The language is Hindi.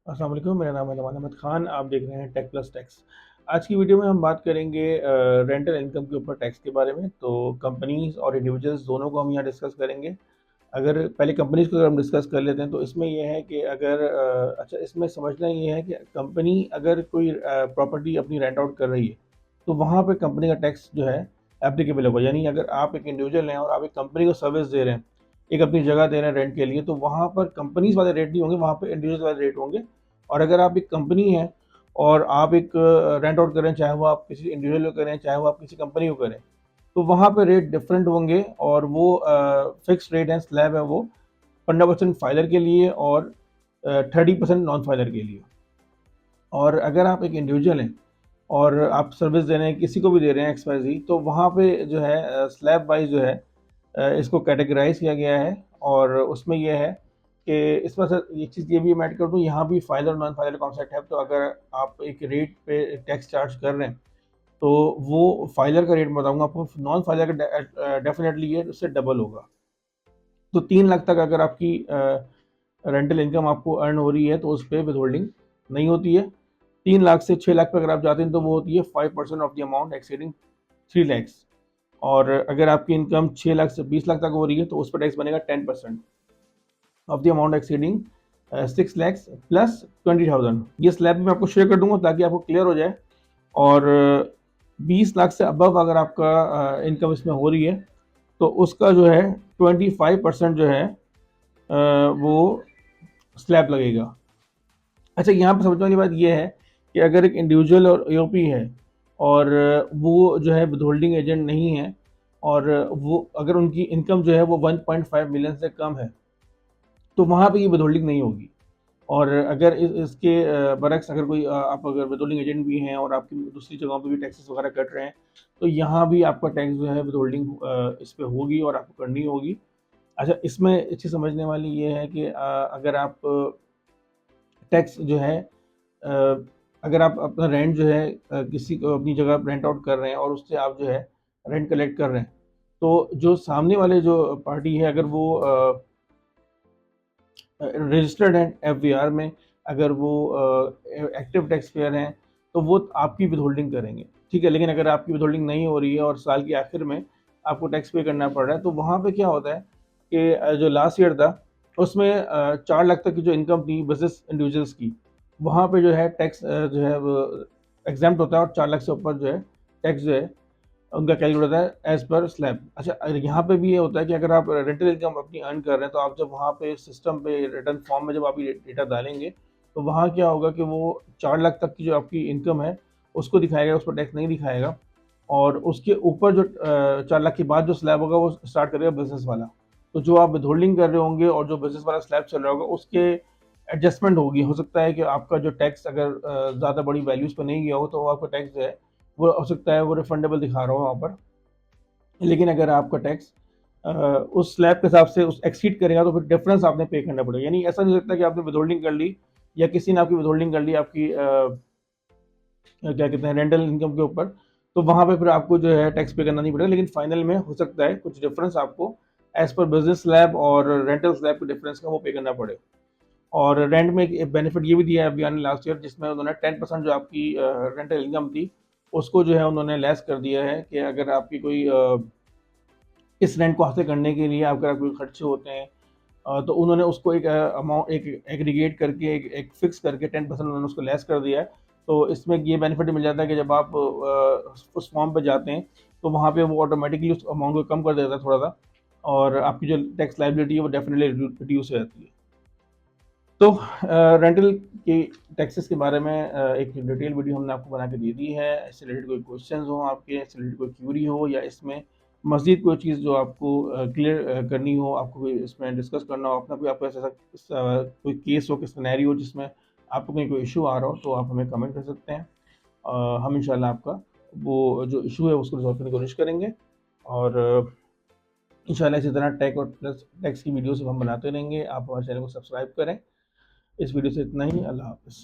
अस्सलाम वालेकुम, मेरा नाम है नमान अहमद ख़ान। आप देख रहे हैं टेक प्लस टैक्स। आज की वीडियो में हम बात करेंगे रेंटल इनकम के ऊपर टैक्स के बारे में। तो कंपनीज़ और इंडिविजुअल्स दोनों को हम यहाँ डिस्कस करेंगे। अगर पहले कंपनीज़ को अगर हम डिस्कस कर लेते हैं तो इसमें ये है कि अगर अच्छा, इसमें समझना ये है कि कंपनी अगर कोई प्रॉपर्टी अपनी रेंट आउट कर रही है तो वहाँ पे कंपनी का टैक्स जो है एप्लीकेबल होगा। यानी अगर आप एक इंडिविजुअल हैं और आप एक कंपनी को सर्विस दे रहे हैं, एक अपनी जगह दे रहे हैं रेंट के लिए, तो वहाँ पर कंपनीज़ वाले रेट नहीं होंगे, वहाँ पे इंडिविजुअल वाले रेट होंगे। और अगर आप एक कंपनी है और आप एक रेंट आउट करें, चाहे वो आप किसी इंडिविजुअल को करें, चाहे वो आप किसी कंपनी को करें, तो वहाँ पे रेट डिफरेंट होंगे। और वो फिक्स रेट है, स्लैब है वो 15% फाइलर के लिए और 30% नॉन फाइलर के लिए। और अगर आप एक इंडिविजुअल हैं और आप सर्विस दे रहे हैं, किसी को भी दे रहे हैं XYZ, तो वहाँ पे जो है स्लैब वाइज जो है इसको कैटेगराइज किया गया है। और उसमें यह है कि इसमें सर एक चीज़ ये भी मैं ऐड कर दूँ, यहाँ भी फाइलर और नॉन फाइलर कॉन्सेप्ट है। तो अगर आप एक रेट पे टैक्स चार्ज कर रहे हैं तो वो फाइलर का रेट बताऊंगा आपको, नॉन फाइलर का डेफिनेटली ये उससे डबल होगा। तो 3 लाख तक अगर आपकी रेंटल इनकम आपको अर्न हो रही है तो उस पर विद होल्डिंग नहीं होती है। 3 लाख से 6 लाख पर अगर आप जाते हैं तो वो होती है 5% of the amount exceeding 3 lakhs. और अगर आपकी इनकम 6 लाख से 20 लाख तक हो रही है तो उस पर टैक्स बनेगा 10% of the amount exceeding 6 lakhs plus 20,000। ये स्लैब भी मैं आपको शेयर कर दूंगा ताकि आपको क्लियर हो जाए। और 20 लाख से अबव अगर आपका इनकम इसमें हो रही है तो उसका जो है 25% जो है वो स्लैब लगेगा। अच्छा, यहाँ पर समझने वाली बात यह है कि अगर एक इंडिविजुअल और AOP है और वो जो है विदहोल्डिंग एजेंट नहीं है और वो अगर उनकी इनकम जो है वो 1.5 मिलियन से कम है तो वहाँ पे ये विदहोल्डिंग नहीं होगी। और अगर इसके बरक्स अगर कोई आप अगर विदहोल्डिंग एजेंट भी हैं और आपकी दूसरी जगहों पे भी टैक्सेस वगैरह कट रहे हैं तो यहाँ भी आपका टैक्स जो है विदहोल्डिंग इस पे होगी और आपको करनी होगी। अच्छा, इसमें अच्छी समझने वाली ये है कि अगर आप टैक्स जो है अगर आप अपना रेंट जो है किसी को अपनी जगह रेंट आउट कर रहे हैं और उससे आप जो है रेंट कलेक्ट कर रहे हैं, तो जो सामने वाले जो पार्टी है अगर वो रजिस्टर्ड हैं FVR में, अगर वो एक्टिव टैक्स पेयर हैं तो वो आपकी विदहोल्डिंग करेंगे। ठीक है, लेकिन अगर आपकी विदहोल्डिंग नहीं हो रही है और साल के आखिर में आपको टैक्स पे करना पड़ रहा है तो वहाँ पे क्या होता है कि जो लास्ट ईयर था उसमें 4 लाख तक की जो इनकम थी बिजनेस इंडिविजुअल्स की, वहाँ पे जो है टैक्स जो है वो एग्जाम्प्ट होता है और 4 लाख से ऊपर जो है टैक्स जो है उनका कैलकुलेट होता है एज पर स्लैब। अच्छा, यहाँ पे भी ये होता है कि अगर आप रेंटल इनकम अपनी अर्न कर रहे हैं तो आप जब वहाँ पे सिस्टम पे रिटर्न फॉर्म में जब आप ये डेटा डालेंगे तो वहाँ क्या होगा कि वो 4 लाख तक की जो आपकी इनकम है उसको दिखाएगा, उस पर टैक्स नहीं दिखाएगा। और उसके ऊपर जो 4 लाख के बाद जो स्लैब होगा वो स्टार्ट करेगा बिजनेस वाला। तो जो आप विदहोल्डिंग कर रहे होंगे और जो बिजनेस वाला स्लैब चल रहा होगा उसके एडजस्टमेंट होगी। हो सकता है कि आपका जो टैक्स अगर ज़्यादा बड़ी वैल्यूज़ पर नहीं गया हो तो आपका टैक्स जो है वो हो सकता है वो रिफंडेबल दिखा रहा हो वहाँ पर। लेकिन अगर आपका टैक्स उस स्लैब के हिसाब से उस एक्सीड करेगा तो फिर डिफरेंस आपने पे करना पड़ेगा। यानी ऐसा नहीं हो सकता कि आपने विदहोल्डिंग कर ली या किसी ने आपकी विदहोल्डिंग कर ली आपकी क्या कहते हैं रेंटल इनकम के ऊपर, तो वहाँ पे फिर आपको जो है टैक्स पे करना नहीं पड़ेगा। लेकिन फाइनल में हो सकता है कुछ डिफरेंस आपको एज पर बिजनेस स्लैब और रेंटल स्लैब के डिफरेंस का वो पे करना पड़े। और रेंट में एक बेनिफिट ये भी दिया है अभियान ने लास्ट ईयर, जिसमें उन्होंने 10% जो आपकी रेंटल इनकम थी उसको जो है उन्होंने लेस कर दिया है कि अगर आपकी कोई इस रेंट को हासिल करने के लिए अगर कोई खर्चे होते हैं तो उन्होंने उसको एक अमाउंट एक एग्रीगेट करके एक फिक्स करके 10% उन्होंने उसको लेस कर दिया है। तो इसमें ये बेनिफिट मिल जाता है कि जब आप उस फॉर्म पर जाते हैं तो वहाँ पे वो ऑटोमेटिकली उस अमाउंट को कम कर देता है थोड़ा सा, और आपकी जो टैक्स लाइबिलिटी है वो डेफिनेटली रिड्यूस हो जाती है। तो रेंटल की टैक्सेस के बारे में एक डिटेल वीडियो हमने आपको बना के दे दी है। इससे रिलेटेड कोई क्वेश्चन हो आपके, इससे रिलेटेड कोई क्यूरी हो या इसमें मज़ीद कोई चीज़ जो आपको क्लियर करनी हो, आपको कोई इसमें डिस्कस करना हो, अपना कोई आपको ऐसा कोई केस हो, कोई सिनेरियो हो जिसमें आपको कहीं कोई इशू आ रहा हो, तो आप हमें कमेंट कर सकते हैं। हम इंशाल्लाह आपका वो जो इशू है उसको रिजॉल्व करने की कोशिश करेंगे। और इंशाल्लाह इसी तरह टेक और प्लस टैक्स की वीडियोस हम बनाते रहेंगे। आप हमारे चैनल को सब्सक्राइब करें। इस वीडियो से इतना ही। अल्लाह हाफ़िज़।